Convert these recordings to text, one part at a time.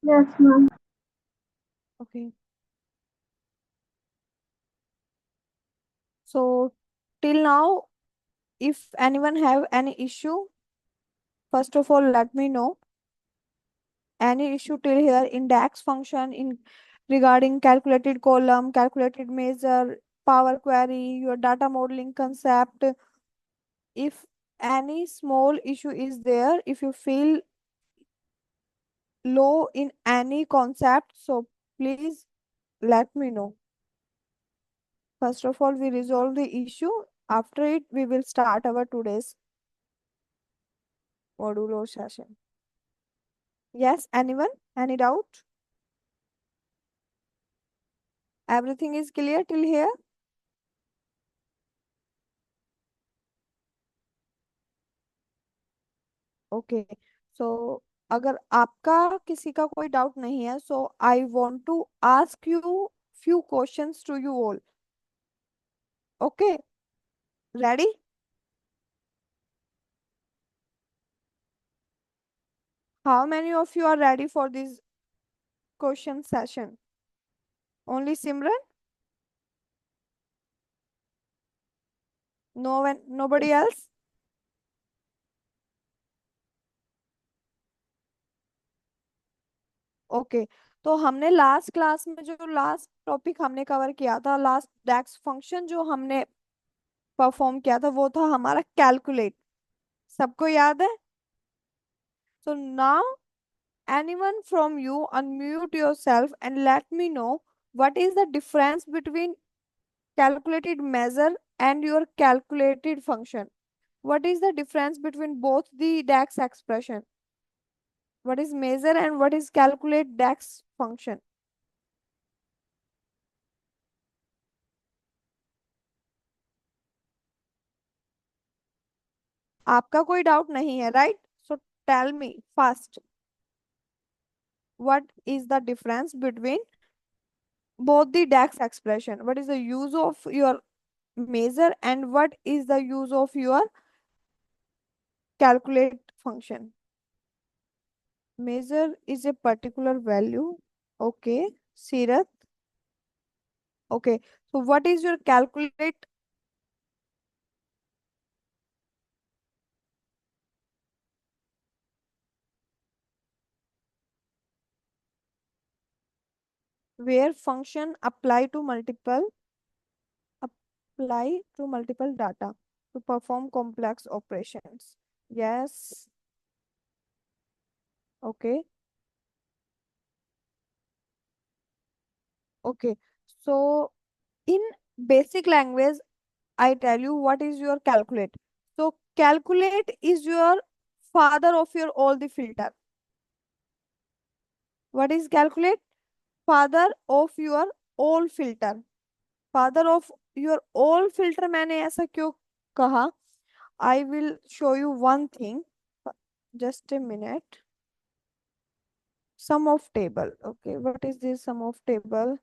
Yes, ma'am. Okay. So till now, if anyone have any issue, first of all, let me know. Any issue till here in DAX function in regarding calculated column, calculated measure, power query, your data modeling concept. If any small issue is there, if you feel low in any concept, so please let me know. First of all, we resolve the issue. After it, we will start our today's modular session. Yes, anyone? Any doubt? Everything is clear till here? Okay so अगर आपका किसी का कोई doubt नहीं है so I want to ask you few questions to you all. Okay, ready? How many of you are ready for this question session? Only Simran? No one, nobody else? Okay तो हमने last class में जो last topic हमने cover किया था, last डेक्स function जो हमने perform किया था वो था हमारा कैलकुलेट. सबको याद है? So now anyone from you unmute yourself and let me know what is the difference between calculated measure and your calculated function. What is the difference between both the DAX expression? What is measure and what is calculate DAX function? आपका कोई doubt नहीं है, right? So tell me first, what is the difference between both the DAX expression? What is the use of your measure and what is the use of your calculate function? Measure is a particular value. Okay. Sirat. Okay. So what is your calculate? Where function apply to multiple data to perform complex operations. Yes. Okay. Okay. So in basic language, I tell you what is your calculate. So calculate is your father of your all the filter. What is calculate? Father of your all filter. Father of your all filter मैंने ऐसा क्यों कहा? I will show you one thing. Just a minute. Sum of table. Okay, what is this sum of table?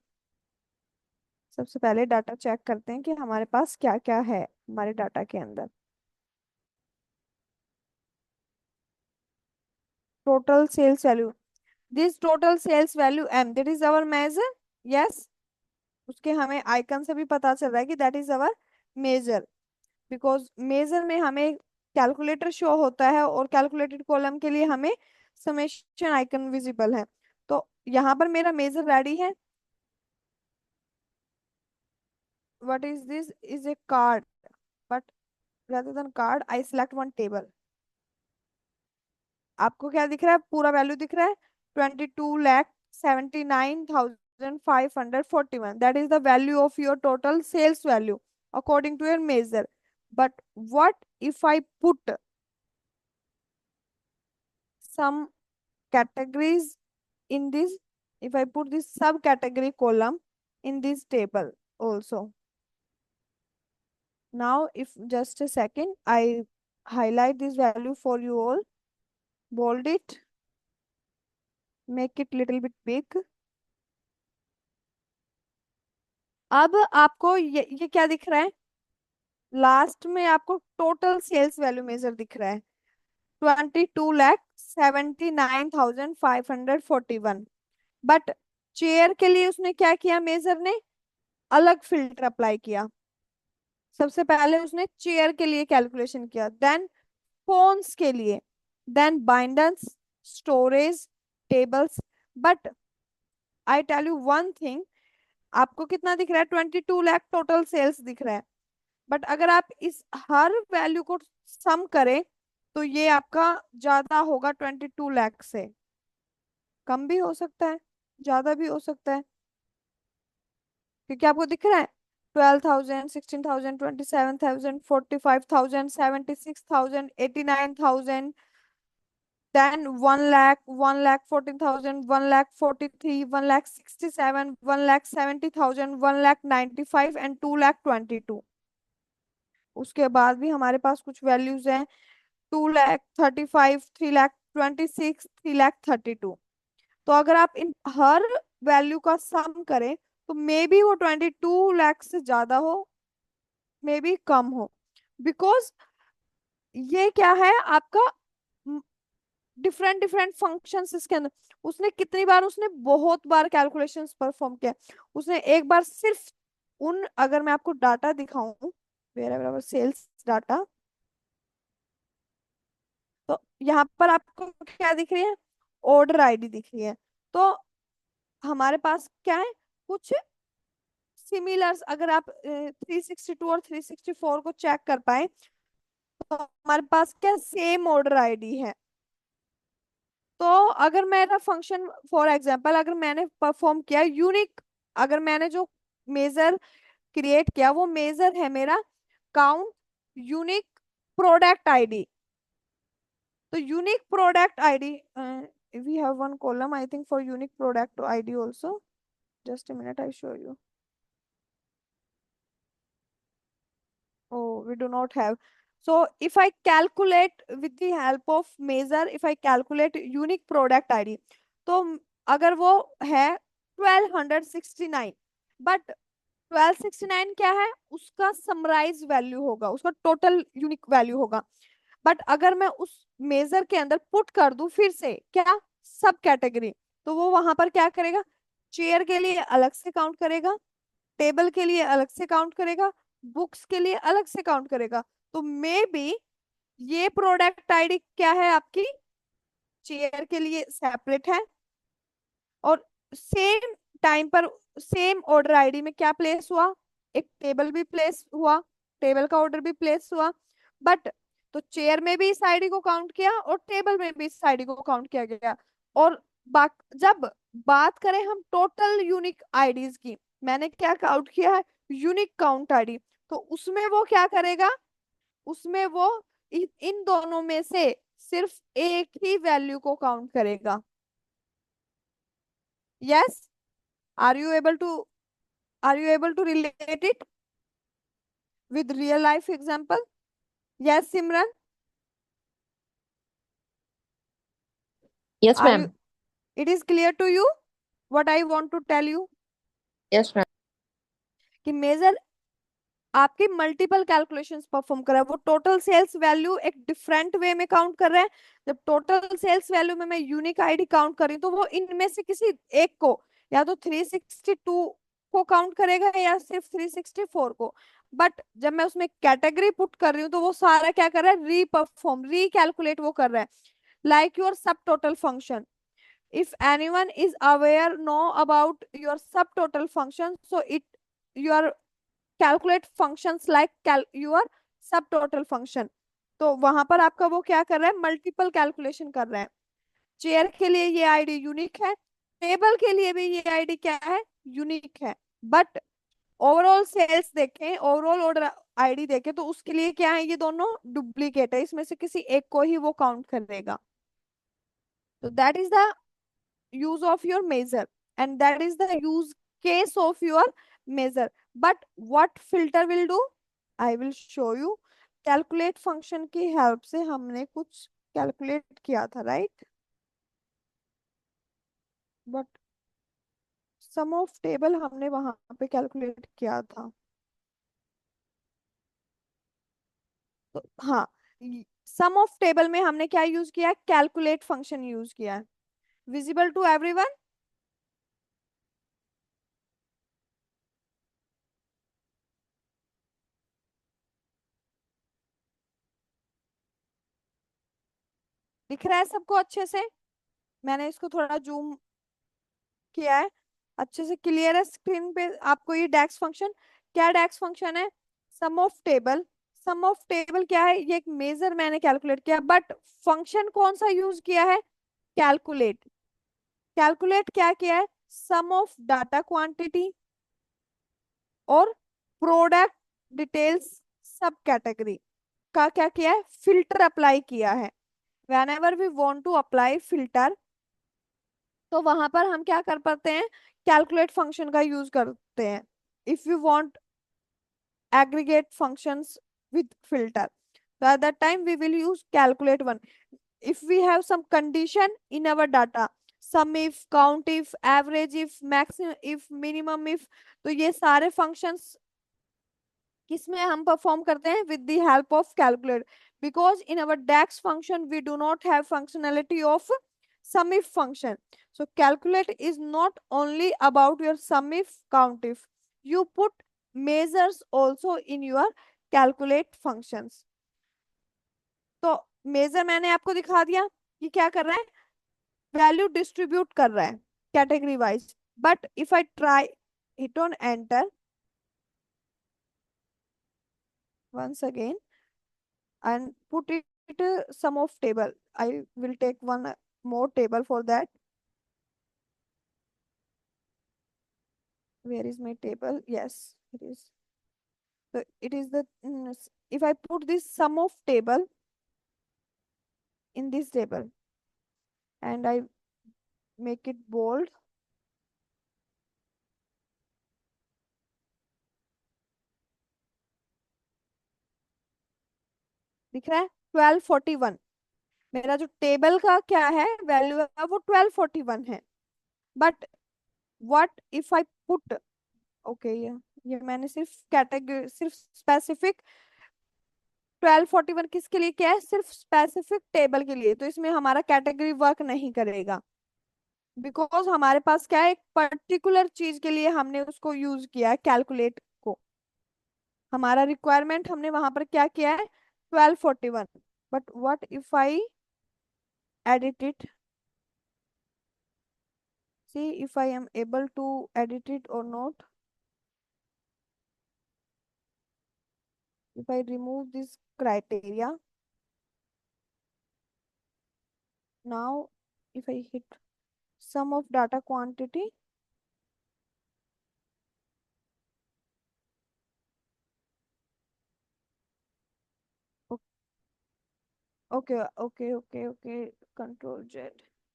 सबसे पहले data check करते हैं कि हमारे पास क्या क्या है हमारे डाटा के अंदर. Total sales value. This total sales value um, that is our measure. Yes, उसके हमें आइकन से भी पता चल रहा है कि that is our measure. Because measure में हमें कैलकुलेटर शो होता है और कैलकुलेटेड कॉलम के लिए हमें समेशन आइकन विजिबल है. तो यहाँ पर मेरा मेजर रेडी है. What is this? Is a card. But rather than card I select one table. आपको क्या दिख रहा है? पूरा वैल्यू दिख रहा है. 22,79,541. That is the value of your total sales value according to your measure. But what if I put some categories in this, if I put this subcategory column in this table also? Now if just a second I highlight this value for you all, bold it, make it little bit big. अब आपको ये क्या दिख रहा है? Last में आपको total sales value major दिख रहा है. 22,79,541. बट चेयर के लिए उसने क्या किया, मेजर ने अलग फिल्टर अप्लाई किया। सबसे पहले उसने चेयर के लिए कैलकुलेशन किया, देन फोन्स के लिए, then binders, storage, tables. But I tell you one thing, आपको कितना दिख रहा है, 22 लाख टोटल सेल्स दिख रहा है। बट अगर आप इस हर वैल्यू को सम करें तो ये आपका ज्यादा होगा, 22 लाख से कम भी हो सकता है, ज्यादा भी हो सकता है। क्योंकि आपको दिख रहा है 12,000, 16,000, 27,000, 45,000, 76,000, 89,000, then 1 lakh, 1,14,000, 1,43, 1,67, 1,70,000, 1,95 and 2,22। उसके बाद भी हमारे पास कुछ वैल्यूज हैं, 2,35, 3,26, 3,32। तो अगर आप इन हर वैल्यू का सम करें तो मे बी वो 22 लाख से ज्यादा हो, मे बी कम हो। बिकॉज ये क्या है आपका, डिफरेंट डिफरेंट फंक्शंस इसके अंदर। उसने कितनी बार, उसने बहुत बार कैलकुलेशंस परफॉर्म किया। उसने एक बार सिर्फ उन, अगर मैं आपको डाटा दिखाऊं, वेयर सेल्स डाटा, तो यहाँ पर आपको क्या दिख रही है, ऑर्डर आईडी दिख रही है। तो हमारे पास क्या है, कुछ सिमिलर्स, अगर आप 362 और 364 को चेक कर पाए तो हमारे पास क्या सेम ऑर्डर आईडी है। तो अगर मेरा फंक्शन, फॉर एग्जांपल अगर मैंने परफॉर्म किया यूनिक, अगर मैंने जो मेजर क्रिएट किया वो मेजर है मेरा काउंट यूनिक प्रोडक्ट आईडी। तो unique product ID, we have one column I think for unique product ID also, just a minute I show you. Oh, we do not have. So if I calculate with the help of measure, if I calculate unique product ID, तो अगर वो है 1269, but 1269 क्या है, उसका summarise value होगा, उसका total unique value होगा। बट अगर मैं उस मेजर के अंदर पुट कर दूं फिर से क्या, सब कैटेगरी, तो वो वहां पर क्या करेगा, चेयर के लिए अलग से काउंट करेगा, टेबल के लिए अलग से काउंट करेगा, बुक्स के लिए अलग से काउंट करेगा। तो मे बी ये प्रोडक्ट आईडी क्या है आपकी, चेयर के लिए सेपरेट है, और सेम टाइम पर सेम ऑर्डर आईडी में क्या प्लेस हुआ, एक टेबल भी प्लेस हुआ, टेबल का ऑर्डर भी प्लेस हुआ। बट तो चेयर में भी इस आईडी को काउंट किया और टेबल में भी इस आईडी को काउंट किया गया। और जब बात करें हम टोटल यूनिक आईडीज की, मैंने क्या काउंट किया है, यूनिक काउंट आईडी, तो उसमें वो क्या करेगा, उसमें वो इन दोनों में से सिर्फ एक ही वैल्यू को काउंट करेगा। Yes, are you able to, are you able to relate it with real life example? Yes, Simran, Yes, are you, ma'am. it is clear to you what I want to tell you, Yes, ma'am. कि major आपकी multiple calculations perform कर रहा है। वो total sales value एक different way में count कर रहा है। जब टोटल सेल्स वैल्यू में मैं यूनिक आईडी काउंट कर रही हूँ तो वो इनमें से किसी एक को, या तो 362 को काउंट करेगा या सिर्फ 364 को। बट जब मैं उसमें कैटेगरी पुट कर रही हूँ तो वो सारा क्या कर रहा है, रीपरफॉर्म, रीकैलकुलेट वो कर रहा है, लाइक योर सब total function. if anyone is aware know about your subtotal function, so it, your calculate functions like your subtotal function। तो वहां पर आपका वो क्या कर रहा है, मल्टीपल कैलकुलेशन कर रहा है। चेयर के लिए ये आईडी यूनिक है, टेबल के लिए भी ये आईडी क्या है, यूनिक है। बट ओवरऑल सेल्स देखें, ओवरऑल ऑर्डर आईडी देखें तो उसके लिए क्या है, ये दोनों डुप्लीकेट है, इसमें से किसी एक को ही वो काउंट करेगा। तो that is the use of your measure, and that is the use case of your measure। But what filter will do, I will show you। calculate function की हेल्प से हमने कुछ कैलकुलेट किया था, right, but sum of table हमने वहां पे calculate किया था। तो हाँ, सम ऑफ टेबल में हमने क्या यूज किया, कैलकुलेट फंक्शन यूज किया है। Visible to everyone? दिख रहा है सबको अच्छे से? मैंने इसको थोड़ा जूम किया है, अच्छे से क्लियर है स्क्रीन पे आपको ये डेक्स फंक्शन? क्या डेक्स फंक्शन है? Sum of table. Sum of table क्या है? ये एक मेजर मैंने कैलकुलेट किया, बट फंक्शन कौन सा यूज किया है? कैलकुलेट। कैलकुलेट क्या किया है? सम ऑफ डाटा क्वांटिटी और प्रोडक्ट डिटेल्स सब कैटेगरी का क्या किया है? फिल्टर अप्लाई किया है। Whenever we want to apply filter, तो वहां पर हम क्या कर पाते हैं? कैलकुलेट फंक्शन का यूज करते हैं। If you want aggregate functions with filter, so at that time we will use calculate one. If we have some condition in our data, sum if, count if, average if, maximum if, minimum if, तो ये सारे functions किसमें हम perform करते हैं? With the help of calculate. Because in our DAX function we do not have functionality of sum if function. So calculate is not only about your sum if, count if. You put measures also in your calculate functions. तो major मैंने आपको दिखा दिया कि क्या कर रहा है, वैल्यू डिस्ट्रीब्यूट कर रहा है category wise. But if I try hit on enter once again and put it sum of table, I will take one more table for that. Where is my table? Yes, it is. So it is the if I put this sum of table in this table and I make it bold, दिख रहा है 1241। मेरा जो table का क्या है value है वो 1241 है। But what if I put, okay ये मैंने सिर्फ कैटेगरी, सिर्फ स्पेसिफिक 1241 किसके लिए क्या है? सिर्फ स्पेसिफिक टेबल के लिए, तो इसमें हमारा कैटेगरी वर्क नहीं करेगा। बिकॉज हमारे पास क्या है, एक पर्टिकुलर चीज के लिए हमने उसको यूज किया है कैलकुलेट को। हमारा रिक्वायरमेंट हमने वहां पर क्या किया है? 1241। But what if I edit it, see if I am able to edit it और not. If I remove this criteria now, if I hit sum of data quantity, okay, okay, control Z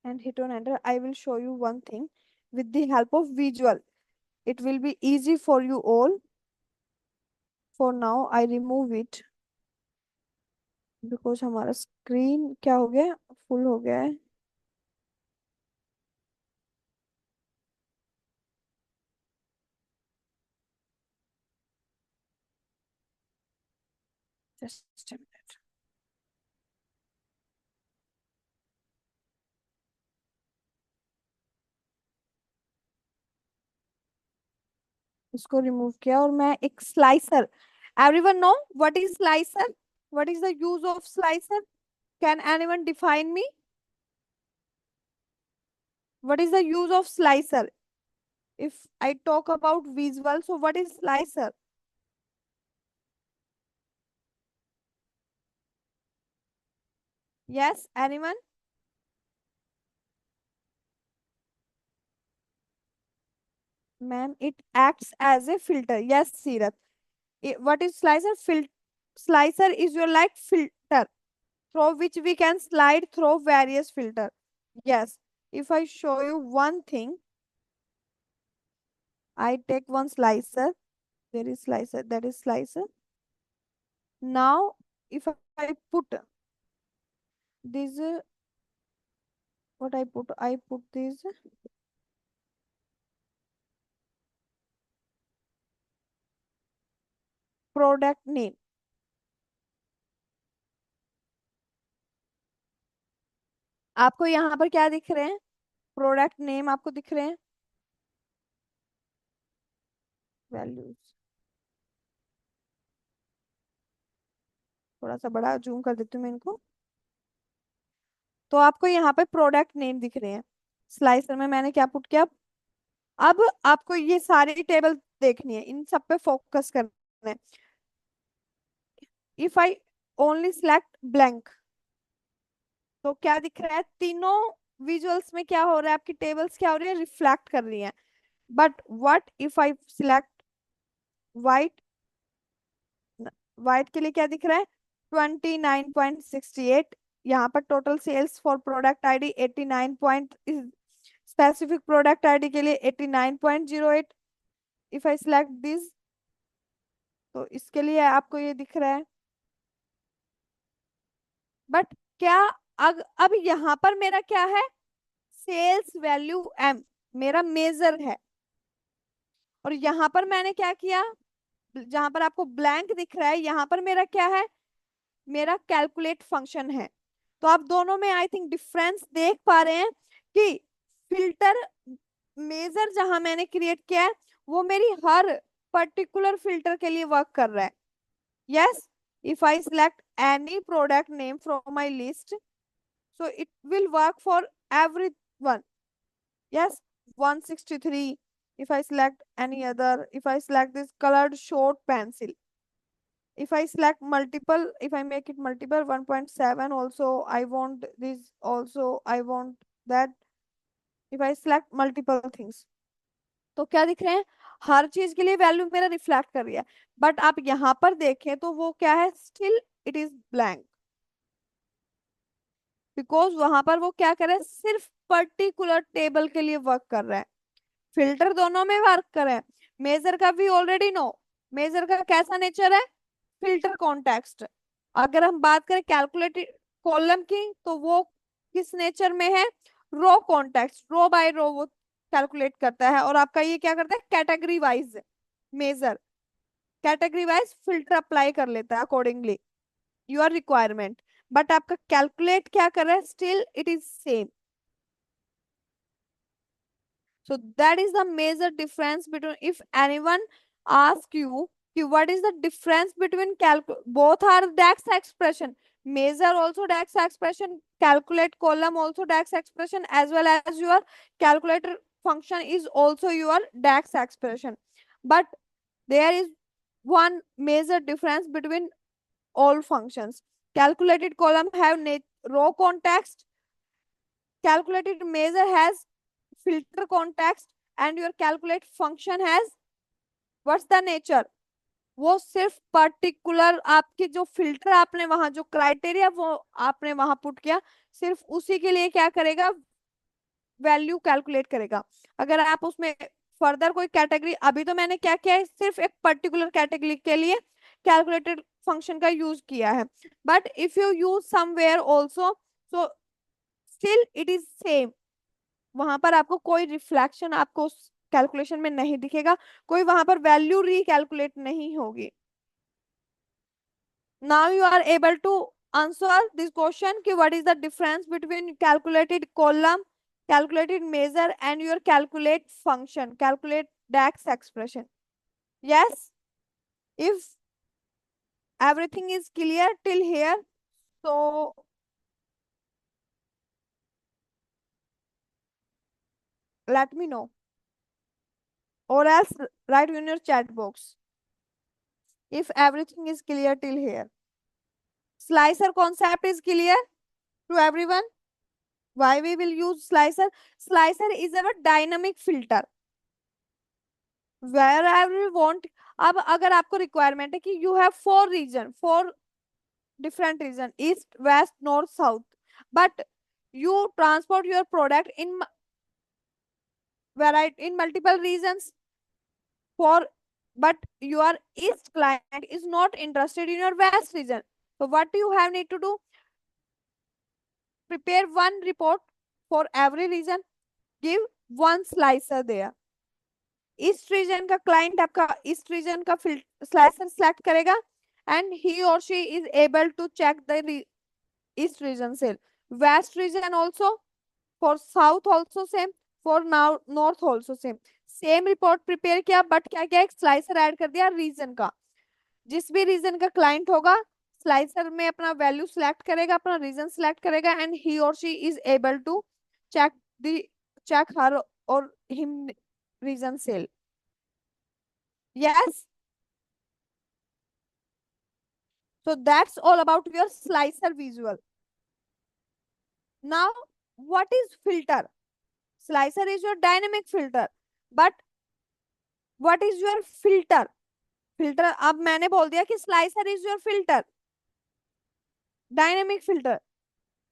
and hit on enter. I will show you one thing with the help of visual. It will be easy for you all. For now I remove it because हमारा screen क्या हो गया, full हो गया है। Just a minute. इसको remove किया और मैं एक slicer, everyone know what is slicer? What is the use of slicer? Can anyone define me? What is the use of slicer? If I talk about visual, so what is slicer? Yes, anyone? Ma'am, it acts as a filter. Yes, Sirat. What is slicer? Slicer is your like filter through which we can slide through various filter. Yes. If I show you one thing, I take one slicer. There is slicer. That is slicer. Now, if I put this, what I put? I put this product name. आपको यहाँ पर क्या दिख रहे हैं? Product name आपको दिख रहे हैं, वैल्यूज। थोड़ा सा बड़ा जूम कर देती हूँ मैं इनको। तो आपको यहाँ पे प्रोडक्ट नेम दिख रहे हैं। स्लाइसर में मैंने क्या पुट किया। अब आपको ये सारी टेबल देखनी है, इन सब पे फोकस करना है। If I only select blank, तो क्या दिख रहा है, तीनों विजुअल्स में क्या हो रहा है, आपकी टेबल्स क्या हो रही है, रिफ्लेक्ट कर रही है। But what if I select white, white के लिए क्या दिख रहा है, 29.68। यहाँ पर total sales for product ID 89 point, specific product ID के लिए 89.08। इफ आई सिलेक्ट दिस, तो इसके लिए आपको ये दिख रहा है। बट क्या, अब यहाँ पर मेरा क्या है, सेल्स वैल्यू एम मेरा मेजर है। और यहाँ पर मैंने क्या किया, जहां पर आपको ब्लैंक दिख रहा है, यहाँ पर मेरा क्या है, मेरा कैलकुलेट फंक्शन है। तो आप दोनों में आई थिंक डिफरेंस देख पा रहे हैं कि फिल्टर मेजर जहां मैंने क्रिएट किया है, वो मेरी हर पर्टिकुलर फिल्टर के लिए वर्क कर रहा है। Yes, if I select any product name from my list, so it will work for everyone. Yes, 163. If I select any other, if I select this colored short pencil, if I select multiple, if I make it multiple, 1.7 also I want this, also I want that. if I select multiple things, तो क्या दिख रहे हैं, हर चीज के लिए value मेरा reflect कर रही है। बट आप यहाँ पर देखें तो वो क्या है, still it is blank, because वहां पर वो क्या कर रहा है, सिर्फ पर्टिकुलर टेबल के लिए वर्क कर रहा है। फिल्टर दोनों में वर्क कर रहे हैं। मेजर का भी ऑलरेडी नो, मेजर का कैसा नेचर है, फिल्टर कॉन्टेक्स्ट। अगर हम बात करें कैलकुलेटेड कॉलम की, तो वो किस नेचर में है, रो कॉन्टेक्स्ट, रो बाय रो वो कैलकुलेट करता है। और आपका ये क्या करता है, category wise measure, category wise filter apply कर लेता है अकॉर्डिंगली योर रिक्वायरमेंट। बट आपका कैलकुलेट क्या कर रहा है, still it is same. So that is the major difference between, if anyone asks you कि what is the difference between both are DAX expression, measure also DAX expression, calculate column also DAX expression, as well as your calculator function is also your DAX expression. But there is one major difference between all functions. Calculated column have row context, calculated measure has filter context, and your calculate function has what's the nature, वो सिर्फ particular आपके जो filter आपने वहां जो criteria वो आपने वहां पुट किया, सिर्फ उसी के लिए क्या करेगा, वैल्यू कैलकुलेट करेगा। अगर आप उसमें फर्दर कोई कैटेगरी, अभी तो मैंने क्या किया है, सिर्फ एक पर्टिकुलर कैटेगरी के लिए कैलकुलेटेड फंक्शन का यूज किया है। But if you use somewhere also, so still it is same. वहां पर आपको कोई रिफ्लेक्शन आपको कैलकुलेशन में नहीं दिखेगा, कोई वहां पर वैल्यू रिकैलकुलेट नहीं होगी। Now you are able to answer this question कि what is the difference between calculated column, calculated measure and your calculate function, calculate DAX expression. Yes, if everything is clear till here, so let me know, or else write in your chat box if everything is clear till here. Slicer concept is clear to everyone. Why we will use slicer? Slicer is our dynamic filter. Wherever we want, अब अगर आपको requirement है कि you have four region, four different region, east, west, north, south, but you transport your product in variety in multiple regions for, but your east client is not interested in your west region. So what you have need to do, prepare one report for every region, give one slicer there. East region का client आपका east region का slicer select करेगा, and he or she is able to check the east region sale, west region also, for south also same, for north also same. Same report prepare किया, but क्या किया, एक slicer add कर दिया reason का। जिस भी रीजन का क्लाइंट होगा, स्लाइसर में अपना वैल्यू सिलेक्ट करेगा, अपना रीजन सिलेक्ट करेगा, and he or she is able to check the check her or him region cell. Yes. So that's all about your slicer visual. Now, what is filter? Slicer is your dynamic filter, but what is your filter? Filter, अब मैंने बोल दिया कि slicer is your filter, dynamic filter,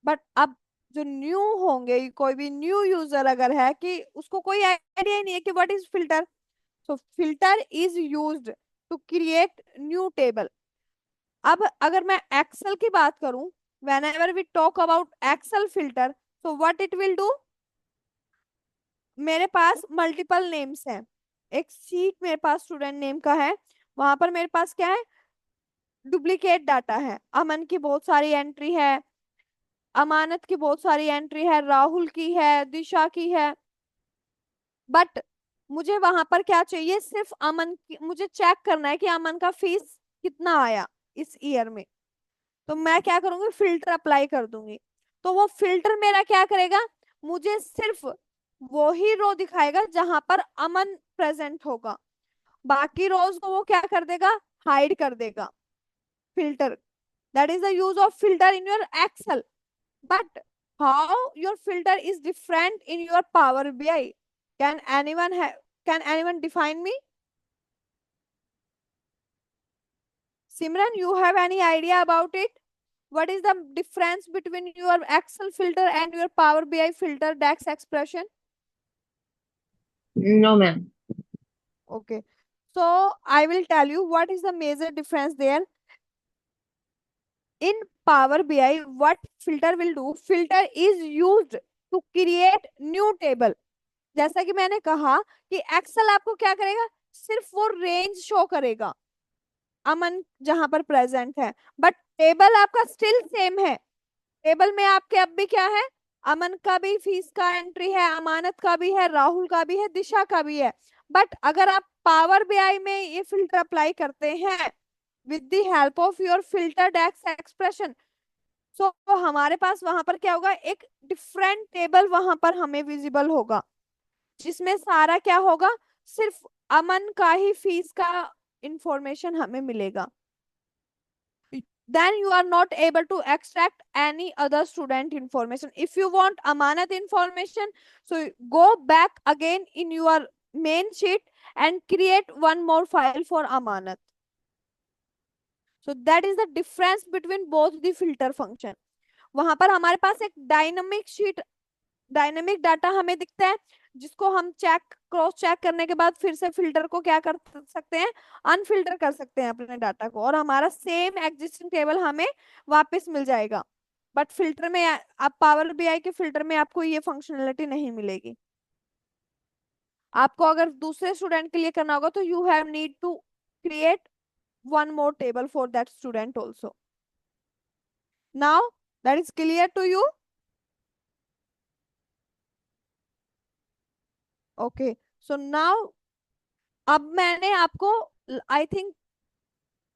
but अब जो new होंगे, कोई भी न्यू यूजर अगर है कि उसको कोई आइडिया ही नहीं है कि what is filter, so filter is used to create new table. अब अगर मैं एक्सेल की बात करूं, whenever we talk about excel filter, so what it will do, मेरे पास मल्टीपल नेम्स हैं, एक सीट मेरे पास स्टूडेंट नेम का है, वहां पर मेरे पास क्या है, डुप्लीकेट डाटा है, अमन की बहुत सारी एंट्री है, अमानत की बहुत सारी एंट्री है, राहुल की है, दिशा की है, बट मुझे वहां पर क्या चाहिए, सिर्फ अमन की मुझे चेक करना है कि अमन का फीस कितना आया इस ईयर में। तो मैं क्या करूंगी, फिल्टर अप्लाई कर दूंगी, तो वो फिल्टर मेरा क्या करेगा, मुझे सिर्फ वो ही रो दिखाएगा जहां पर अमन प्रेजेंट होगा, बाकी रोज को वो क्या कर देगा, हाइड कर देगा। Filter, that is the use of filter in your Excel, but how your filter is different in your Power BI, can anyone है, can anyone define me? Simran, you have any idea about it? What is the difference between your Excel filter and your Power BI filter DAX expression? No, ma'am. Okay. So I will tell you what is the major difference there. In Power BI, what filter will do? Filter is used to create new table. जैसा कि मैंने कहा कि Excel आपको क्या करेगा, सिर्फ वो रेंज शो करेगा अमन जहां पर प्रेजेंट है, बट टेबल आपका स्टिल सेम है। टेबल में आपके अब भी क्या है, अमन का भी फीस का एंट्री है, अमानत का भी है, राहुल का भी है, दिशा का भी है। बट अगर आप पावर बीआई में ये फिल्टर अप्लाई करते हैं with the help of your filter DAX expression, so हमारे पास वहां पर क्या होगा, एक डिफरेंट टेबल वहां पर हमें विजिबल होगा, जिसमें सारा क्या होगा, सिर्फ अमन का ही फीस का इंफॉर्मेशन हमें मिलेगा। then you are not able to extract any other student information. If you want amanat information, so go back again in your main sheet and create one more file for amanat. So that is the difference between both the filter function. वहां पर हमारे पास एक dynamic sheet, dynamic data हमें दिखता है, जिसको हम check cross check करने के बाद फिर से फिल्टर को क्या कर सकते हैं, अनफिल्टर कर सकते हैं अपने डाटा को, और हमारा सेम एग्जिस्टिंग टेबल हमें वापस मिल जाएगा। बट फिल्टर में आप पावर बीआई के फिल्टर में आपको ये फंक्शनलिटी नहीं मिलेगी। आपको अगर दूसरे स्टूडेंट के लिए करना होगा तो you have need to create one more table for that student also. Now that is clear to you? Okay, so now अब मैंने आपको, आई थिंक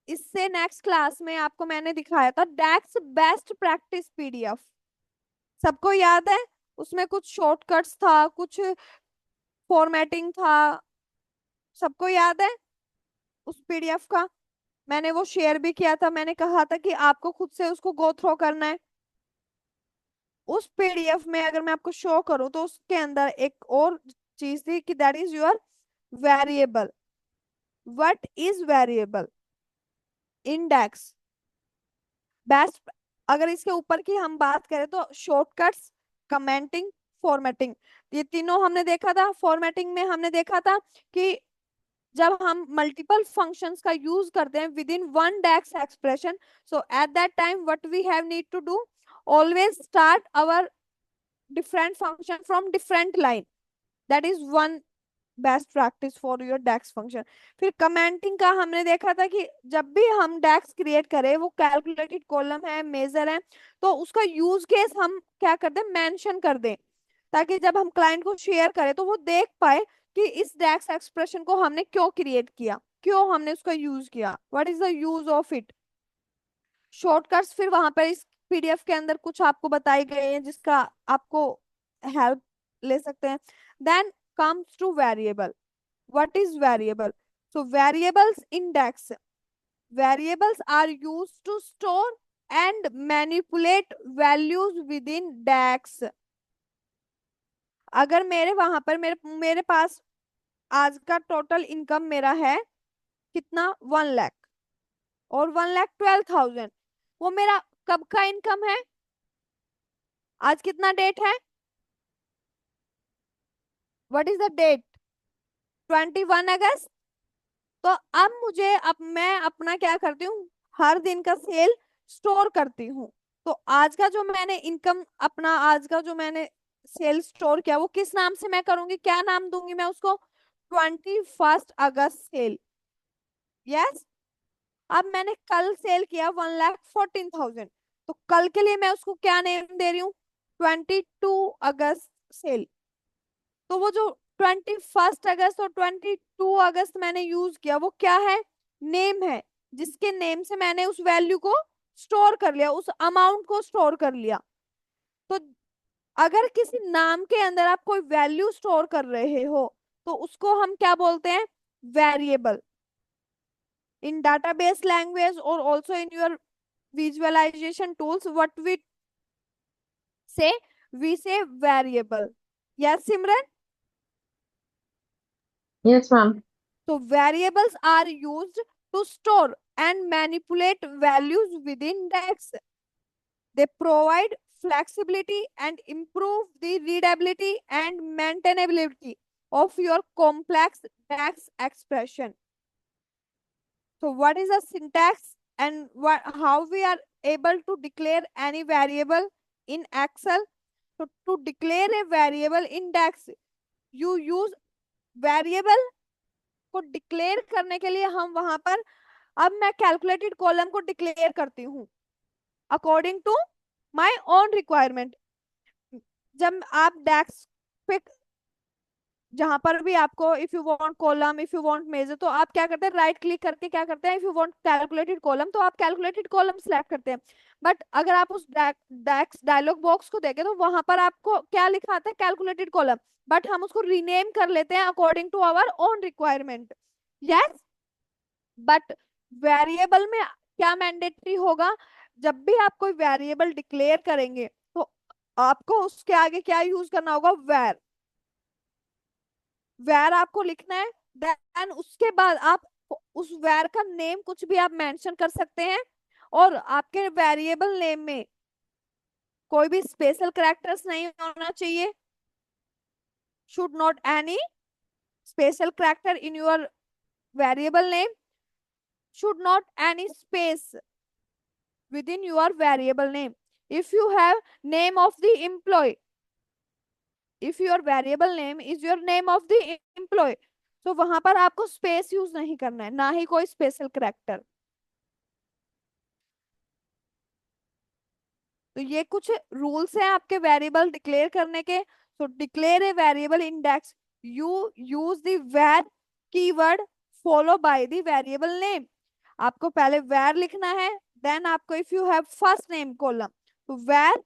इससे नेक्स्ट क्लास में आपको मैंने दिखाया था डैक्स बेस्ट प्रैक्टिस पीडीएफ, सबको याद है? उसमें कुछ शॉर्टकट्स था, कुछ फॉर्मेटिंग था, सबको याद है उस पीडीएफ का? मैंने वो शेयर भी किया था, मैंने कहा था कि आपको खुद से उसको गो थ्रो करना है। उस पीडीएफ में अगर मैं आपको शो करूं तो उसके अंदर एक और चीज थी कि that is your variable. What is variable? Index, best. अगर इसके ऊपर की हम बात करें तो शॉर्टकट्स, कमेंटिंग, फॉर्मेटिंग, ये तीनों हमने देखा था। फॉर्मेटिंग में हमने देखा था कि जब हम मल्टीपल फंक्शंस का यूज करते हैं within one DAX expression, so at that time what we have need to do, always start our different function from different line, that is one best practice for your DAX function. फिर commenting का हमने देखा था कि जब भी हम डेक्स create करें, वो कैलकुलेटेड कॉलम है, मेजर है, तो उसका यूज केस हम क्या कर दें, मेंशन कर दें, ताकि जब हम क्लाइंट को शेयर करें तो वो देख पाए कि इस डेक्स एक्सप्रेशन को हमने क्यों क्रिएट किया, क्यों हमने उसका यूज किया, what is the use of it. Shortcuts फिर वहां पर इस पीडीएफ के अंदर कुछ आपको बताए गए हैं जिसका आपको हेल्प ले सकते हैं। Then comes to variable. What is variable? So variables in DAX. Variables are used to store and manipulate values within DAX। अगर मेरे वहां पर मेरे मेरे पास आज का टोटल इनकम मेरा है कितना, 1 लाख, और 1,12,000, वो मेरा कब का इनकम है? आज कितना डेट है? What is the date? 21 अगस्त। तो अब मैं अपना क्या करती हूँ, हर दिन का सेल स्टोर करती हूँ। तो आज का जो मैंने इनकम, अपना आज का जो मैंने सेल स्टोर किया, वो किस नाम से मैं करूंगी, क्या नाम दूंगी मैं उसको? 21 अगस्त सेल। यस। अब मैंने कल सेल किया 1,14,000, तो कल के लिए मैं उसको क्या नेम दे रही हूँ? 22 अगस्त सेल। तो वो जो 21 अगस्त और 22 अगस्त मैंने यूज किया, वो क्या है? नेम है, जिसके नेम से मैंने उस वैल्यू को स्टोर कर लिया, उस अमाउंट को स्टोर कर लिया। तो अगर किसी नाम के अंदर आप कोई वैल्यू स्टोर कर रहे हो, तो उसको हम क्या बोलते हैं? वेरिएबल। इन database लैंग्वेज और also in your visualization tools, what say we say variable. Yes Simran? Yes, ma'am. So variables are used to store and manipulate values within DAX. They provide flexibility and improve the readability and maintainability of your complex DAX expression. So what is the syntax and how we are able to declare any variable in Excel? So to declare a variable in DAX, you use variable को declare करने के लिए हम वहां पर, अब मैं calculated column को डिक्लेयर करती हूँ according to my own requirement. जब आप डेस्क पे, जहां पर भी आपको if you want column, if you want measure, तो आप क्या करते हैं? राइट क्लिक करके क्या करते हैं? If you want calculated column, तो आप कैलकुलेटेड कॉलम सिलेक्ट करते हैं। बट अगर आप उस डेस्क डायलॉग बॉक्स को देखें, तो वहां पर आपको क्या लिखा आता है? Calculated column. बट हम उसको रीनेम कर लेते हैं according to our own requirement. Yes. But variable में क्या मैंडेटरी होगा? जब भी आप कोई वेरिएबल डिक्लेयर करेंगे, तो आपको उसके आगे क्या यूज करना होगा? वेर। वेर आपको लिखना है। देन उसके बाद आप उस वेर का नेम कुछ भी आप मेंशन कर सकते हैं। और आपके वेरिएबल नेम में कोई भी स्पेशल कैरेक्टर्स नहीं होना चाहिए। Should not any special character in your variable name. Should not any space within your variable name. If you have name of the employee, if your variable name is your name of the employee, तो वहां पर आपको space use नहीं करना है, ना ही कोई special character. तो ये कुछ रूल्स हैं आपके वेरिएबल डिक्लेयर करने के। तो declare a variable in DAX, you use the var keyword follow by the variable name. आपको पहले वेर लिखना है। देन आपको if you have first name column, तो वेर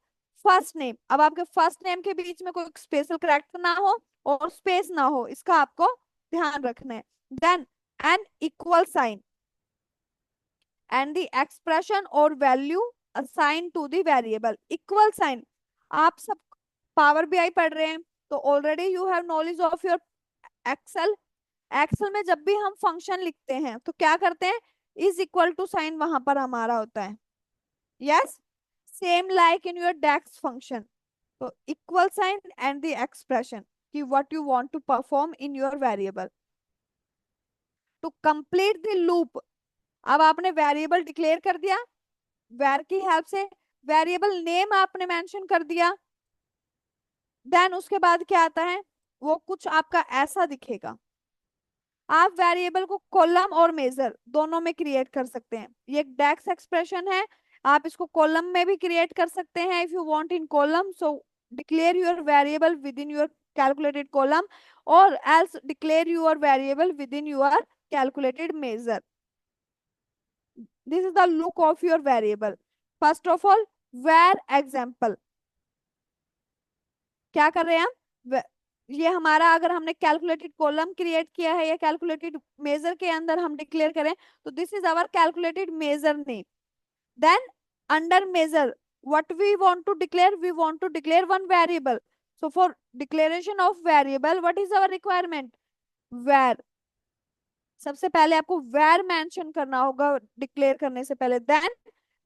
फर्स्ट नेम। अब आपके फर्स्ट नेम के बीच में कोई स्पेशल कैरेक्टर ना हो और स्पेस ना हो, इसका आपको ध्यान रखना है। Then an equal sign and the expression or value assigned to the variable। equal sign, आप सब पावर बीआई पढ़ रहे हैं, तो already you have knowledge of your Excel. Excel में जब भी हम फंक्शन लिखते हैं, तो क्या करते हैं? इज इक्वल टू साइन वहां पर हमारा होता है। Yes. Same like in your DAX function. तो equal sign and the expression कि what you want to perform in your variable to complete the loop. अब आपने वेरिएबल डिक्लेयर कर दिया, वेर की हेल्प से वेरिएबल नेम आपने मेंशन कर दिया। देन उसके बाद क्या आता है? वो कुछ आपका ऐसा दिखेगा। आप वेरिएबल को कॉलम और मेजर दोनों में क्रिएट कर सकते हैं। ये एक डेक्स एक्सप्रेशन है, आप इसको कॉलम में भी क्रिएट कर सकते हैं if you want in column. So declare your variable within your calculated column, और else declare your variable within your calculated measure. This is the look of your variable. First of all, where example, क्या कर रहे हैं हम? ये हमारा, अगर हमने कैलकुलेटेड कॉलम क्रिएट किया है या कैलकुलेटेड मेजर के अंदर हम डिक्लेयर करें, तो this is our calculated measure name. Then under measure, what we want to declare, we want to declare one variable. So for declaration of variable, what is our requirement? Var। सबसे पहले आपको var mention करना होगा declare करने से पहले। Then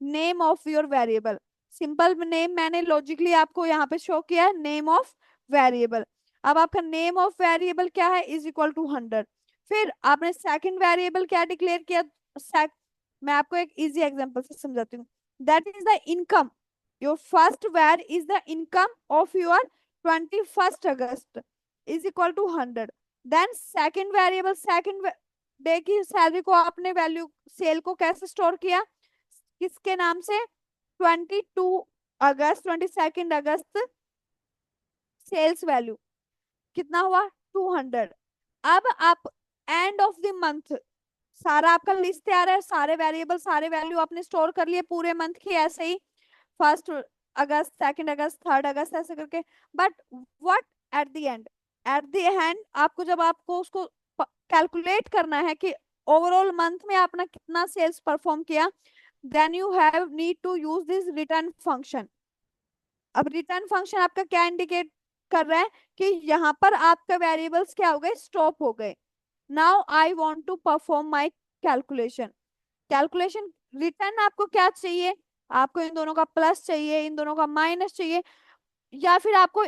name of your variable, simple name मैंने logically आपको यहाँ पे शो किया है, नेम ऑफ वेरिएबल। अब आपका नेम ऑफ वेरिएबल क्या है? Is equal to 100। फिर आपने सेकंड वेरिएबल क्या डिक्लेयर किया? मैं आपको एक इजी एग्जांपल से समझाती हूँ। That is the income. Your first var is the income of your 21 August is equal to 100। Then second variable, second day की सैलरी को आपने वैल्यू सेल को कैसे स्टोर किया? किसके नाम से? 22 अगस्त, 22 अगस्त सेल्स वैल्यू कितना हुआ? 200। अब आप एंड ऑफ द मंथ, सारा आपका लिस्ट तैयार है, सारे वेरिएबल सारे वैल्यू आपने स्टोर कर लिए पूरे मंथ की, ऐसे ही 1 अगस्त, 2 अगस्त, 3 अगस्त ऐसे करके। But what at the end? At the end आपको, जब आपको उसको कैलकुलेट करना है कि ओवरऑल मंथ में आपने कितना सेल्स परफॉर्म किया, then you have need to use this return function. अब रिटर्न फंक्शन आपका क्या इंडिकेट कर रहा है? कि यहाँ पर आपका वेरिएबल्स क्या हो गए? स्टॉप हो गए। Now I want to perform my calculation. Calculation return आपको क्या चाहिए? आपको इन दोनों का प्लस चाहिए, इन दोनों का माइनस चाहिए, या फिर आपको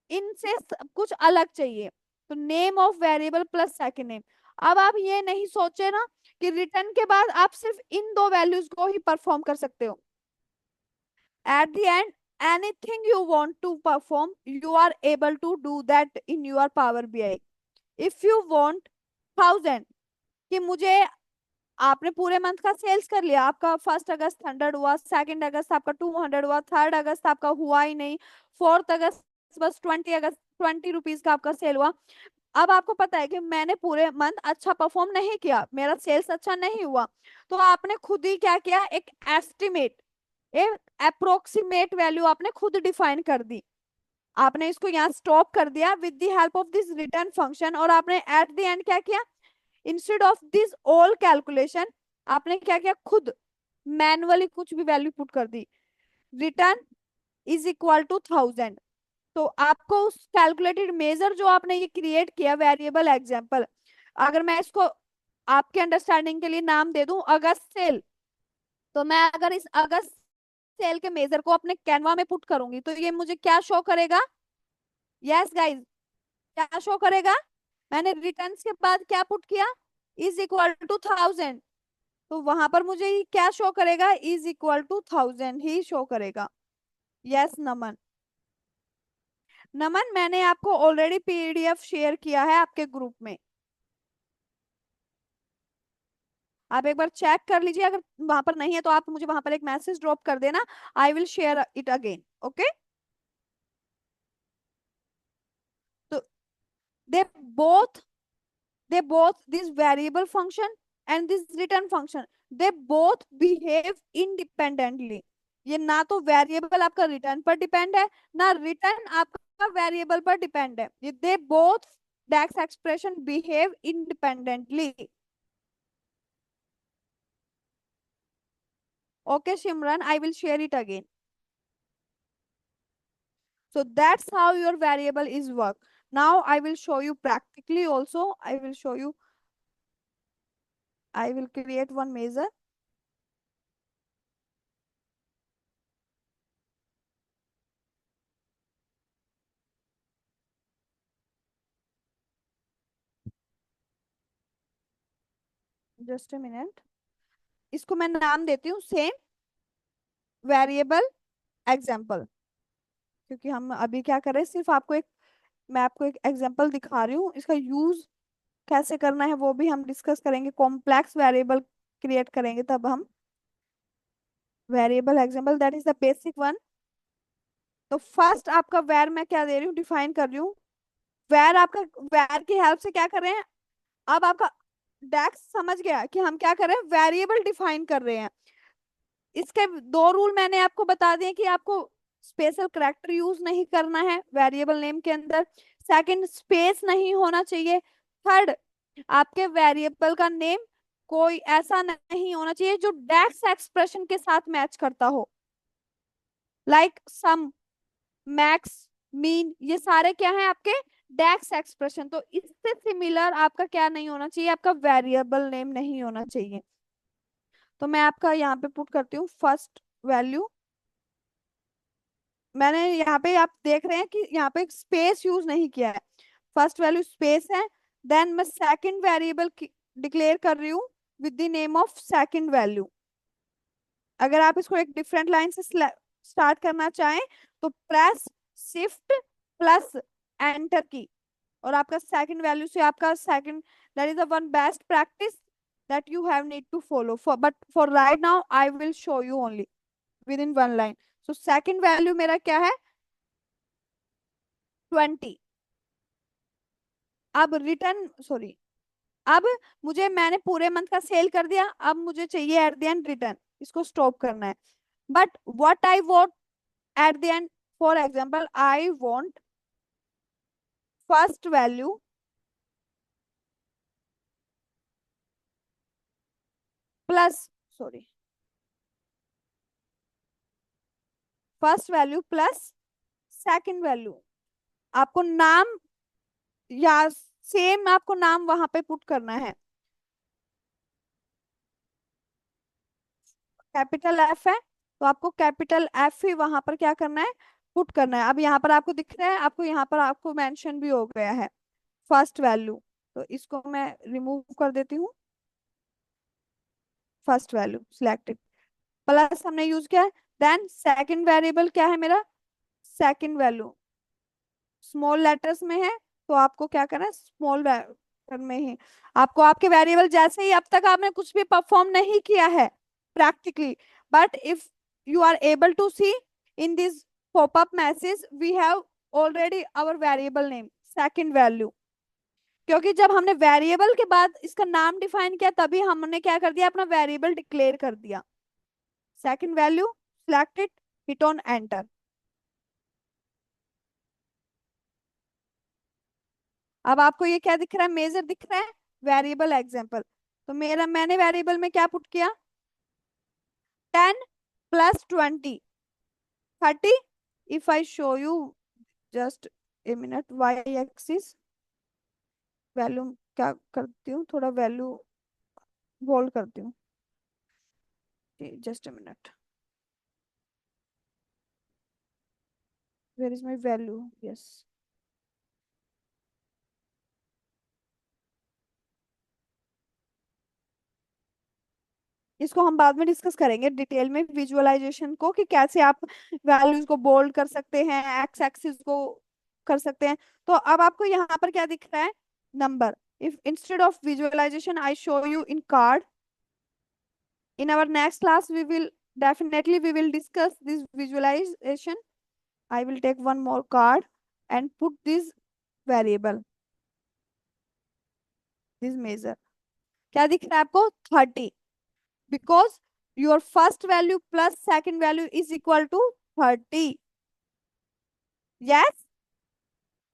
इनसे कुछ अलग चाहिए? तो name of variable plus second name. अब आप ये नहीं सोचे ना कि रिटर्न के बाद आप सिर्फ इन दो वैल्यूज को ही परफॉर्म कर सकते हो। at the end, anything you want to perform, you are able to do that in your Power BI. If you want 1000, कि मुझे, आपने पूरे मंथ का सेल्स कर लिया, आपका 1 अगस्त 100 हुआ, 2 अगस्त आपका 200 हुआ, 3 अगस्त आपका हुआ ही नहीं, 4 अगस्त बस 20 अगस्त 20 रुपीज का आपका सेल हुआ। अब आपको पता है कि मैंने पूरे मंथ अच्छा परफॉर्म नहीं किया, मेरा सेल्स अच्छा नहीं हुआ, तो आपने खुद ही क्या किया? एक एस्टिमेट, एक अप्रोक्सीमेट वैल्यू आपने खुद डिफाइन कर दी। आपने इसको यहाँ स्टॉप कर दिया with the help of this return function, और आपने एट द एंड क्या किया? Instead of this all calculation, आपने क्या किया? खुद मैनुअली कुछ भी वैल्यू पुट कर दी। Return is equal to 1000। तो आपको उस कैलकुलेटेड मेजर जो आपने ये क्रिएट किया वेरिएबल एग्जांपल, अगर मैं इसको आपके अंडरस्टैंडिंग के लिए नाम दे दूं अगस्त सेल, तो मैं अगर इस अगस्त सेल के मेजर को अपने कैनवा में पुट करूंगी तो ये मुझे क्या शो करेगा? यस गाइस, क्या शो करेगा? मैंने रिटर्न्स के बाद क्या पुट किया? Is equal to 1000। तो वहां पर मुझे ये क्या शो करेगा? इज इक्वल टू 1000 ही शो करेगा। यस नमन। नमन, मैंने आपको ऑलरेडी पीडीएफ शेयर किया है आपके ग्रुप में, आप एक बार चेक कर लीजिए। अगर वहां पर नहीं है तो आप मुझे वहां पर एक मैसेज ड्रॉप कर देना, I will share it again. Okay? तो they both they both, this variable function and this return function, they both behave independently। ये ना तो वेरिएबल आपका रिटर्न पर डिपेंड है, ना रिटर्न आपका वेरिएबल पर डिपेंड है। ये they both DAX expression behave independently. Okay Simran, I will share it again. So that's how your variable is work. Now I will show you practically also. I will create one measure. Just a minute. इसको मैं नाम देती हूँ same variable example, क्योंकि हम अभी क्या कर रहे हैं, सिर्फ आपको एक, मैं आपको एक एग्जाम्पल दिखा रही हूँ, इसका यूज कैसे करना है वो भी हम डिस्कस करेंगे। कॉम्प्लेक्स वेरिएबल क्रिएट करेंगे तब हम। Variable example, that is the basic one. तो फर्स्ट आपका वेर मैं क्या दे रही हूँ? डिफाइन कर रही हूँ वेर। आपका वेर की हेल्प से क्या कर रहे हैं? अब आपका डेक्स समझ गया कि हम क्या कर रहे हैं, वेरिएबल डिफाइन कर रहे हैं। इसके दो रूल मैंने आपको बता दिए कि आपको स्पेशल करैक्टर यूज नहीं करना है वेरिएबल नेम के अंदर। सेकंड, स्पेस नहीं होना चाहिए। थर्ड, आपके वेरिएबल का नेम कोई ऐसा नहीं होना चाहिए जो डेक्स एक्सप्रेशन के साथ मैच करता हो, लाइक सम, मैक्स, मीन, ये सारे क्या है आपके डेक्स एक्सप्रेशन। तो इससे सिमिलर आपका क्या नहीं होना चाहिए, आपका वेरिएबल नेम नहीं होना चाहिए। तो मैं आपका यहाँ पे पुट करती हूँ फर्स्ट वैल्यू। मैंने यहाँ पे, आप देख रहे हैं कि यहाँ पे स्पेस यूज नहीं किया है, फर्स्ट वैल्यू स्पेस है। देन मैं सेकंड वेरिएबल डिक्लेयर कर रही हूँ with the name of second value. अगर आप इसको एक डिफरेंट लाइन से स्टार्ट करना चाहें तो प्रेस शिफ्ट प्लस एंटर की, और आपका सेकंड वैल्यू से आपका second, that is the one best practice that you have need to follow for, but for right now I will show you only within one line. So second value मेरा क्या है, 20। अब return, sorry, अब मुझे, मैंने पूरे month का cell कर दिया, अब मुझे चाहिए एट द एंड रिटर्न, इसको स्टॉप करना है। But what I want at the end, for example I want first value plus, sorry, first value plus second value. आपको नाम या सेम आपको नाम वहां पे पुट करना है, कैपिटल एफ है तो आपको कैपिटल एफ ही वहां पर क्या करना है, पुट करना है। अब यहाँ पर आपको दिख रहा है, आपको यहाँ पर आपको मेंशन भी हो गया है फर्स्ट वैल्यू, तो इसको मैं रिमूव कर देती हूँ। फर्स्ट वैल्यू सिलेक्टेड, प्लस हमने यूज किया है। देन सेकंड वेरिएबल क्या है मेरा, सेकंड वैल्यू स्मॉल लेटर्स में है, तो आपको क्या करना है, स्मॉल लेटर में ही। आपको आपके वेरिएबल जैसे ही, अब तक आपने कुछ भी परफॉर्म नहीं किया है practically, but if you are able to see in this popup message we have already our variable name second value, क्योंकि जब हमने वेरिएबल के बाद इसका नाम डिफाइन किया तभी हमने क्या कर दिया, अपना वेरिएबल डिक्लेयर कर दिया। Second value selected, hit on enter. अब आपको ये क्या दिख रहा है, मेजर दिख रहा है, वेरिएबल एग्जाम्पल। तो मेरा, मैंने वेरिएबल में क्या पुट किया, 10 + 20 30। If I show you just a minute, Y axis value क्या करती हूँ, थोड़ा वैल्यू होल्ड करती हूँ, just a minute, where is my value, yes. इसको हम बाद में डिस्कस करेंगे डिटेल में, विजुअलाइजेशन को, कि कैसे आप वैल्यूज को बोल्ड कर सकते हैं, एक्स एक्सिस को कर सकते हैं। तो अब आपको यहाँ पर क्या दिख रहा है, number. If instead of visualization I show you in card, in our next class we will, definitely we will discuss this visualization. I will take one more card and put this variable, this measure, क्या दिख रहा है आपको, 30, because your first value plus second value is equal to 30। Yes,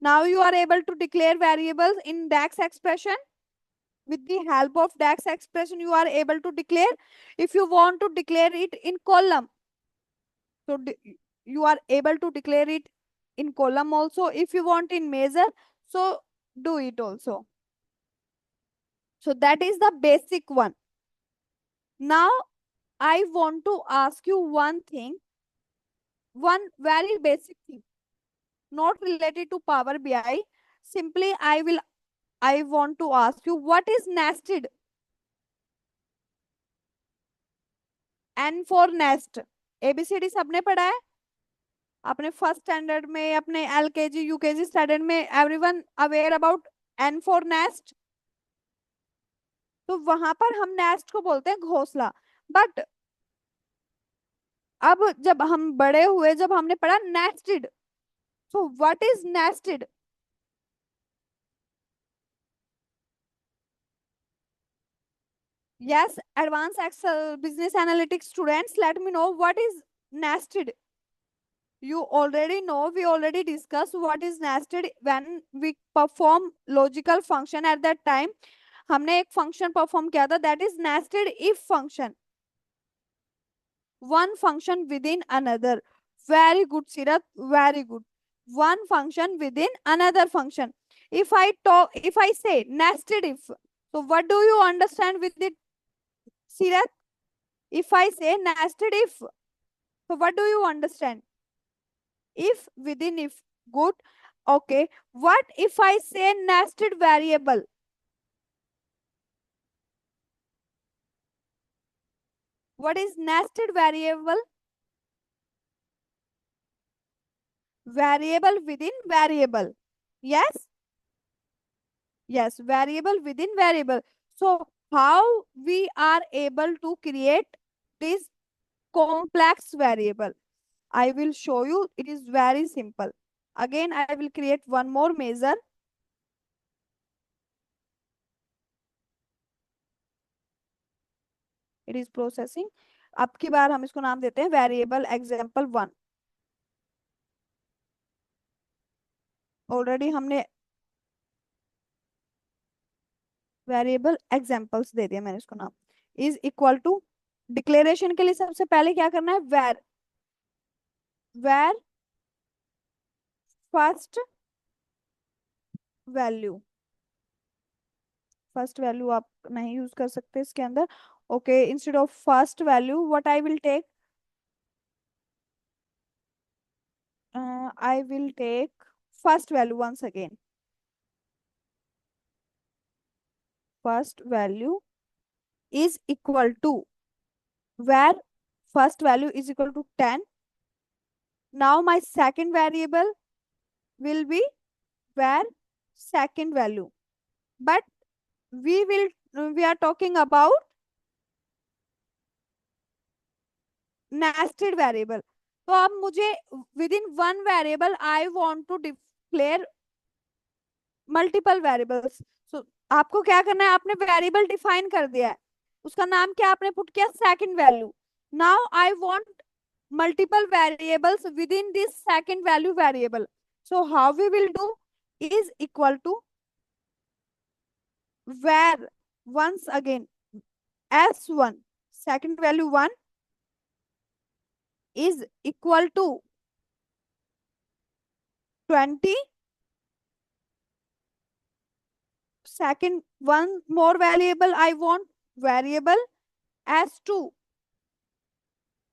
now you are able to declare variables in DAX expression. With the help of DAX expression you are able to declare, if you want to declare it in column, so you are able to declare it in column also. If you want in measure, so do it also. So that is the basic one. Now I want to ask you one thing, one very basic thing, not related to Power BI. Simply I want to ask you, what is nested? N for nest, ABCD सबने पढ़ा है, अपने first standard में, अपने LKG UKG standard में, everyone aware about N for nest। तो वहां पर हम नेस्ट को बोलते हैं घोंसला। बट अब जब हम बड़े हुए, जब हमने पढ़ा nested, so what is nested? Yes, advanced Excel business analytics students, let me know what is nested. You already know, we already discussed what is nested when we perform logical function at that time. हमने एक function perform किया था, that is nested if function. One function within another. Very good, Sirat. Very good. One function within another function. If I say nested if, so what do you understand with it, Sirat? If I say nested if, so what do you understand? If within if. Good. Okay. What if I say nested variable? What is nested variable? Variable within variable. Yes. Yes, variable within variable. So how we are able to create this complex variable? I will show you. It is very simple. Again, I will create one more measure. It is processing. अब की बार हम इसको नाम देते हैं variable example one. Already हमने variable examples दे दिया, मैंने इसको नाम. इज इक्वल टू, डिक्लेरेशन के लिए सबसे पहले क्या करना है, where. Where first value. First value आप नहीं यूज कर सकते इसके अंदर. Okay, instead of first value what I will take, I will take first value once again. First value is equal to, where first value is equal to 10. Now my second variable will be where second value. But we are talking about nested variable. तो अब मुझे within one variable I want to declare multiple variables. So आपको क्या करना है, आपने variable define कर दिया है, उसका नाम क्या आपने पुट किया, second value. Now I want multiple variables within this second value variable. So how we will do is equal to where once again s1 second value 1 is equal to 20. Second one more variable I want, variable s2,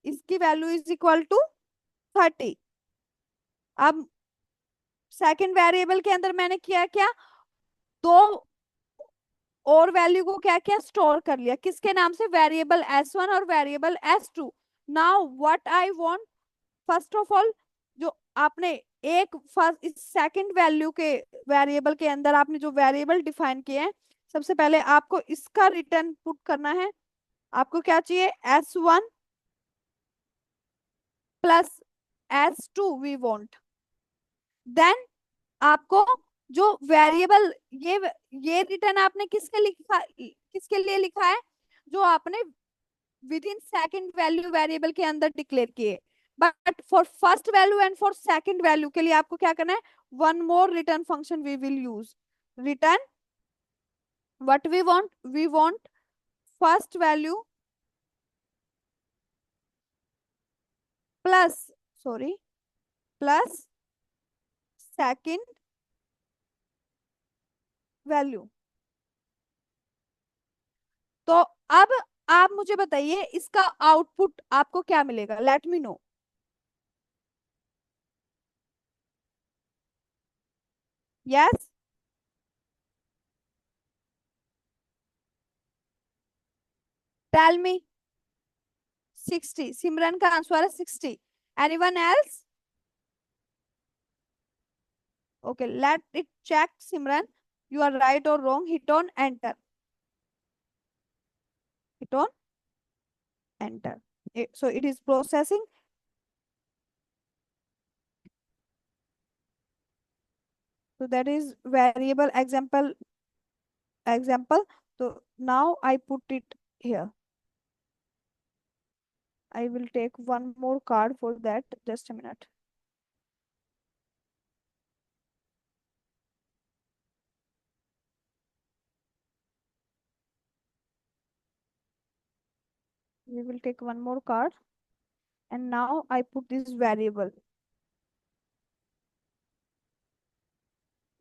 इसकी value is equal to 30. अब second variable के अंदर मैंने किया क्या, दो और value को क्या किया, स्टोर कर लिया. किसके नाम से, वेरिएबल s1 और variable s2. Now what I want, first of all जो आपने एक फर्स्ट इस सेकंड वैल्यू के वेरिएबल के अंदर आपने जो वेरिएबल डिफाइन किए हैं, सबसे पहले आपको इसका रिटर्न पुट करना है. आपको क्या चाहिए, s1 plus s2 we want. Then आपको जो वेरिएबल ये रिटर्न आपने किसके लिए लिखा है, जो आपने within second value variable के अंदर डिक्लेयर किए. But for first value and for second value के लिए आपको क्या करना है, one more return function we will use. Return what we want first value plus, sorry, plus second value. तो अब आप मुझे बताइए इसका आउटपुट आपको क्या मिलेगा, let me know. Yes, tell me. 60, Simran का आंसर है 60. Anyone else? Okay, let it check. Simran, you are right or wrong, hit on enter. Hit on enter. So it is processing. So that is variable example. So now I put it here. I will take one more card for that. Just a minute. We will take one more card. And now I put this variable.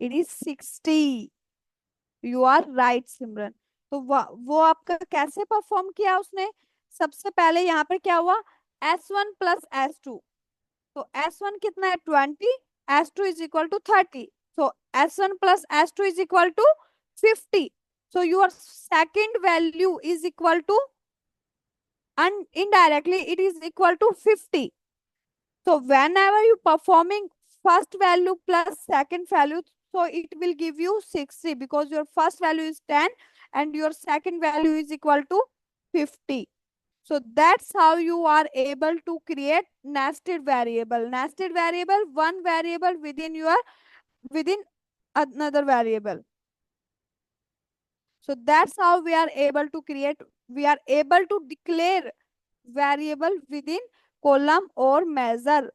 It is 60. You are right, सिमरन. तो वो आपका कैसे perform किया उसने? सबसे पहले यहाँ पर क्या हुआ? S1 plus S2. तो S1 कितना है? 20. S2 is equal to 30. So S1 plus S2 is equal to 50. So your second value is equal to, and indirectly it is equal to 50. So whenever you performing first value plus second value, so it will give you 60 because your first value is 10 and your second value is equal to 50. So that's how you are able to create nested variable. Nested variable, one variable within another variable. So that's how we are able to declare variable within column or measure.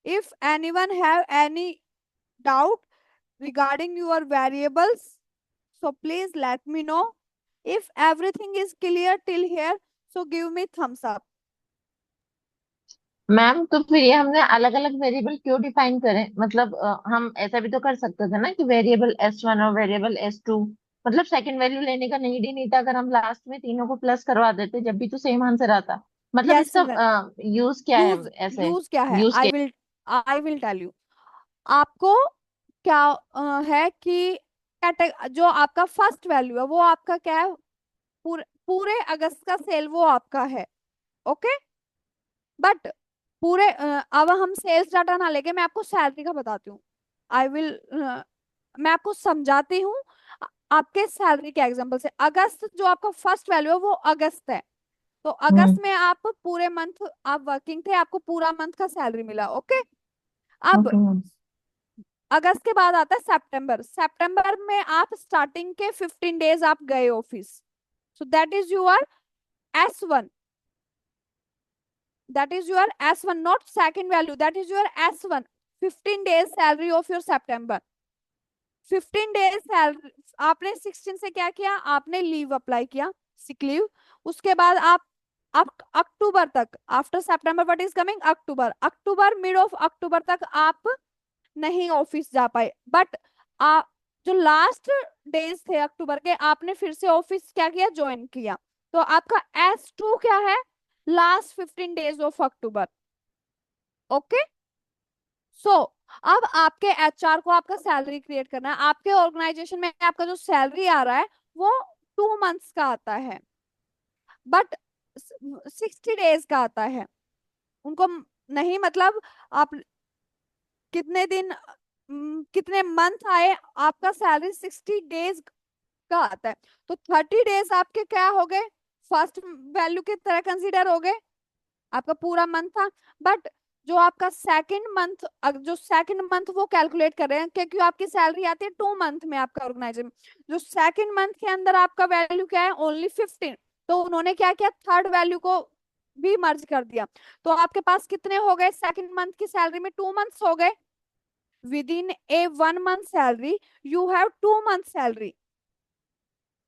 If anyone have any doubt regarding your variables, so please let me know. If everything is clear till here, so give me thumbs up. Ma'am तो फिर ये हमने अलग अलग variable क्यों define करें? मतलब हम ऐसा भी तो कर सकते थे ना कि वेरिएबल S1 और वेरिएबल S2, मतलब सेकंड वैल्यू लेने का नीड ही नहीं था। अगर हम लास्ट में तीनों को प्लस करवा देते जब भी तो सेम आंसर आता। मतलब यस इसका सिमरन, यूज क्या है? यूज ऐसे यूज क्या है? यूज क्या आई विल टेल यू आपको। क्या है कि जो आपका फर्स्ट वैल्यू है वो आपका क्या है? पूरे अगस्त का सेल वो आपका है। ओके, बट अब हम सेल्स डाटा ना लेके मैं आपको सैलरी का बताती हूँ। आई विल मैं आपको समझाती हूँ आपके सैलरी के एग्जांपल से। अगस्त जो आपका फर्स्ट वैल्यू है वो अगस्त है। तो हम्म। अगस्त में आप पूरे मंथ आप वर्किंग थे, आपको पूरा मंथ का सैलरी मिला। ओके, अब ओके मैम। अगस्त के बाद आता है सितंबर। सितंबर में आप स्टार्टिंग के 15 डेज आप गए office, so that is your S1. That is your S1, not second value. That is your S1. 15 days salary of your September. 15 days salary आपने 16 से क्या किया? आपने लीव अप्लाई किया, सिक लीव। उसके बाद आप अक्टूबर तक, after September what is coming? October. October mid of October तक आप नहीं ऑफिस जा पाए, बट जो लास्ट डेज थे अक्टूबर के, आपने फिर से ऑफिस क्या किया? ज्वाइन किया। तो आपका S2 क्या है? Last 15 days of October. Okay, so अब आपके HR को आपका सैलरी क्रिएट करना है। आपके ऑर्गेनाइजेशन में आपका जो सैलरी आ रहा है वो 2 मंथ्स का आता है, बट 60 डेज का आता है उनको। नहीं मतलब आप कितने दिन कितने मंथ आए, आपका सैलरी 60 डेज का आता है। तो 30 डेज आपके क्या हो गए? फर्स्ट वैल्यू की तरह कंसीडर हो गए, आपका पूरा मंथ था। बट जो आपका सेकंड मंथ वो कैलकुलेट कर रहे हैं क्योंकि आपकी सैलरी आती है 2 मंथ में आपका ऑर्गेनाइजेशन। जो सेकंड मंथ के अंदर आपका वैल्यू क्या है? ओनली 15। तो उन्होंने क्या किया? थर्ड वैल्यू को भी मर्ज कर दिया। तो आपके पास कितने हो गए? सेकंड मंथ की सैलरी में 2 मंथ्स हो गए। Within a 1 month salary you have 2 month salary.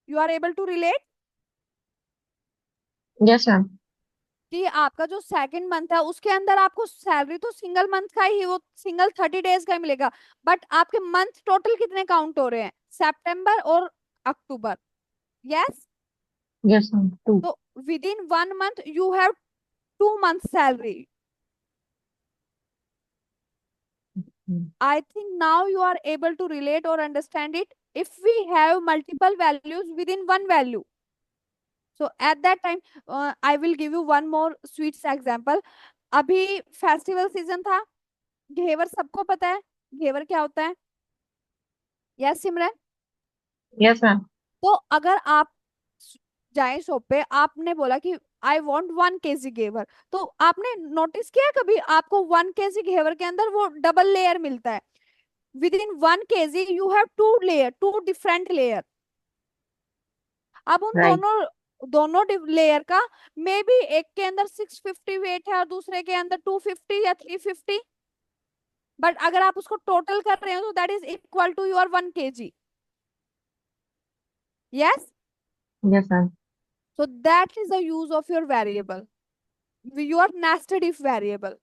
You are able to relate yes ma'am. कि आपका जो सेकंड मंथ है उसके अंदर आपको सैलरी तो सिंगल मंथ का ही, वो सिंगल 30 डेज का ही मिलेगा, बट आपके मंथ टोटल कितने काउंट हो रहे हैं? सितंबर और अक्टूबर। Yes, yes ma'am, two. तो within 1 month you have 2 month salary. I think now you are able to relate और understand it. If we have multiple values within one value, so at that time I will give you one more sweets example. अभी festival season था, घेवर सबको पता है, घेवर क्या होता है? यस सिमरन। Yes ma'am. तो अगर आप जाए शॉप पे, आपने बोला कि आई वॉन्ट 1 kg घेवर, तो आपने नोटिस किया कभी आपको 1 kg घेवर के अंदर वो डबल लेयर मिलता है? With in 1 kg you have 2 layer, 2 different layer. अब उन राइट। दोनों दोनों लेयर का, मे बी एक के अंदर 650 वेट है और दूसरे के अंदर 250 या 350, बट अगर आप उसको टोटल कर रहे हो तो that is equal to your 1 kg. Yes. Yes ma'am. So that is the use of your variable, your nested if variable.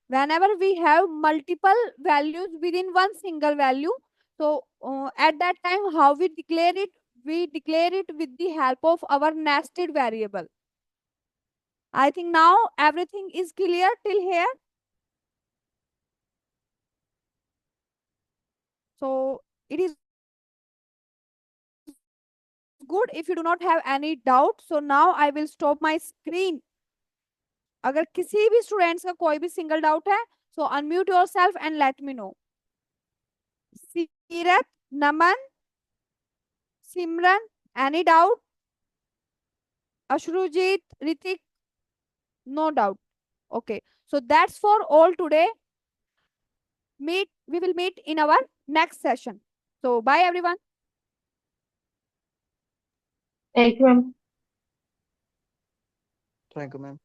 Whenever we have multiple values within one single value, so at that time how we declare it, we declare it with the help of our nested variable. I think now everything is clear till here. So it is good if you do not have any doubt. So now I will stop my screen. अगर किसी भी students का कोई भी single doubt है, so unmute yourself and let me know. Seerat, Naman, Simran, any doubt? Ashrujit, Ritik, no doubt. Okay, so that's for all today. We will meet in our next session. So bye everyone. Thank you ma'am. Thank you ma'am.